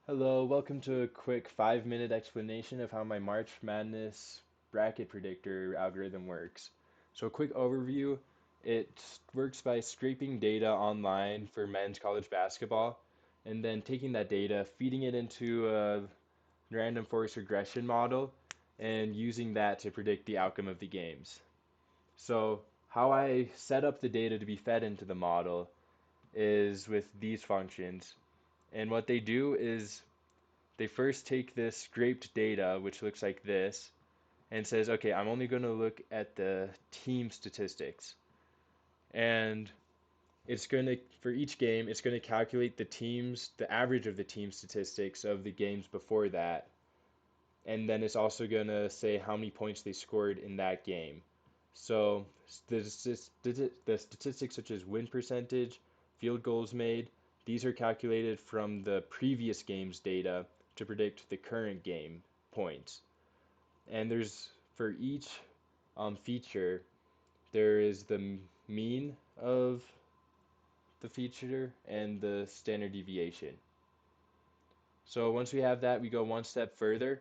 Hello, welcome to a quick 5-minute explanation of how my March Madness bracket predictor algorithm works. So, a quick overview, it works by scraping data online for men's college basketball and then taking that data, feeding it into a random forest regression model, and using that to predict the outcome of the games. So, how I set up the data to be fed into the model is with these functions. And what they do is they first take this scraped data, which looks like this, and says, okay, I'm only going to look at the team statistics. And it's going to, for each game, it's going to calculate the average of the team statistics of the games before that. And then it's also going to say how many points they scored in that game. So the statistics such as win percentage, field goals made, these are calculated from the previous game's data to predict the current game points. And there's for each feature, there is the mean of the feature and the standard deviation. So once we have that, we go one step further,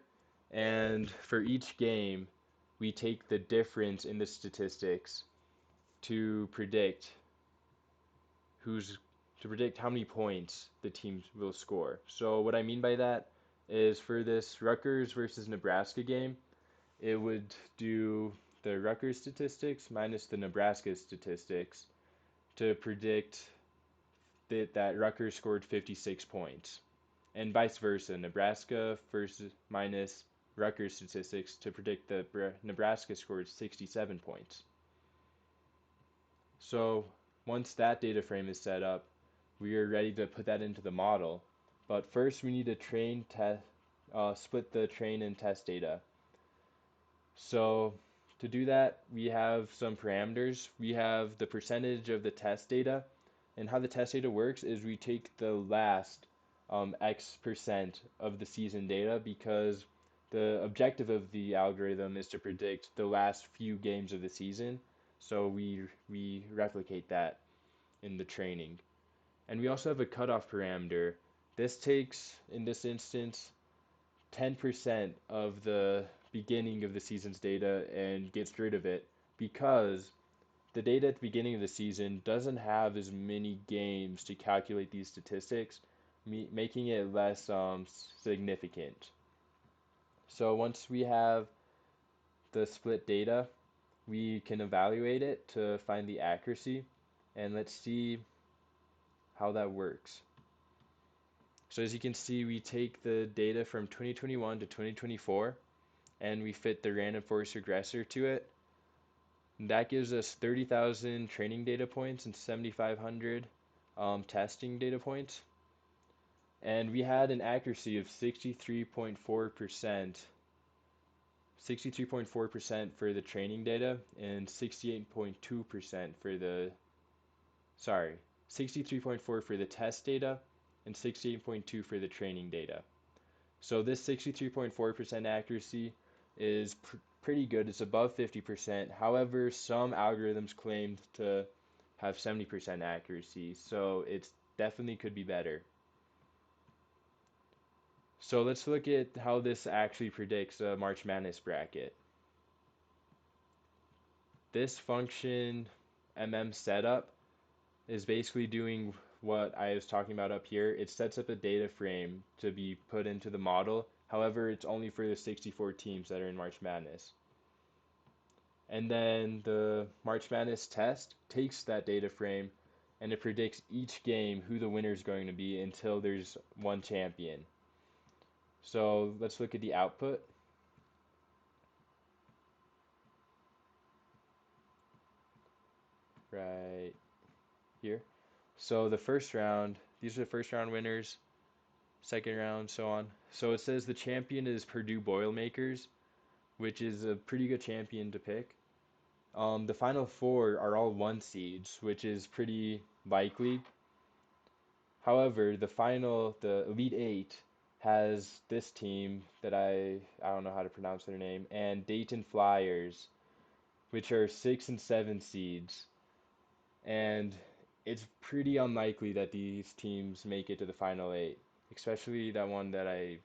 and for each game, we take the difference in the statistics to predict who's to predict how many points the team will score. So what I mean by that is for this Rutgers versus Nebraska game, it would do the Rutgers statistics minus the Nebraska statistics to predict that Rutgers scored 56 points, and vice versa, Nebraska versus minus Rutgers statistics to predict that Nebraska scored 67 points. So once that data frame is set up, we are ready to put that into the model. But first, we need to split the train and test data. So to do that, we have some parameters. We have the percentage of the test data, and how the test data works is we take the last X percent of the season data because the objective of the algorithm is to predict the last few games of the season. So we replicate that in the training. And we also have a cutoff parameter. This takes, in this instance, 10% of the beginning of the season's data and gets rid of it because the data at the beginning of the season doesn't have as many games to calculate these statistics, making it less significant. So once we have the split data, we can evaluate it to find the accuracy, and let's see how that works. So as you can see, we take the data from 2021 to 2024 and we fit the random forest regressor to it. And that gives us 30,000 training data points and 7,500 testing data points. And we had an accuracy of 63.4%, 63.4% for the training data and 68.2% for the, sorry, 63.4 for the test data and 68.2 for the training data. So this 63.4% accuracy is pretty good. It's above 50%. However, some algorithms claimed to have 70% accuracy, so it's definitely could be better. So let's look at how this actually predicts a March Madness bracket. This function setup is basically doing what I was talking about up here. It sets up a data frame to be put into the model. However, it's only for the 64 teams that are in March Madness. And then the March Madness test takes that data frame and it predicts each game who the winner is going to be until there's one champion. So let's look at the output right here. So the first round, these are the first round winners, second round, so on. So it says the champion is Purdue Boilermakers, which is a pretty good champion to pick. The final four are all one seeds, which is pretty likely. However, the Elite Eight has this team that I don't know how to pronounce their name, and Dayton Flyers, which are 6 and 7 seeds, and it's pretty unlikely that these teams make it to the final eight. especially that one that I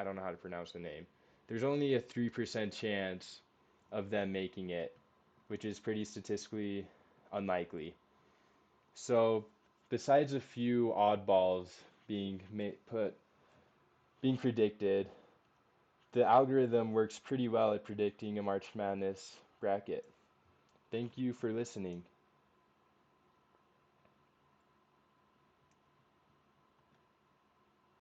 don't know how to pronounce the name. There's only a 3% chance of them making it, which is pretty statistically unlikely. So, besides a few oddballs being being predicted, the algorithm works pretty well at predicting a March Madness bracket. Thank you for listening.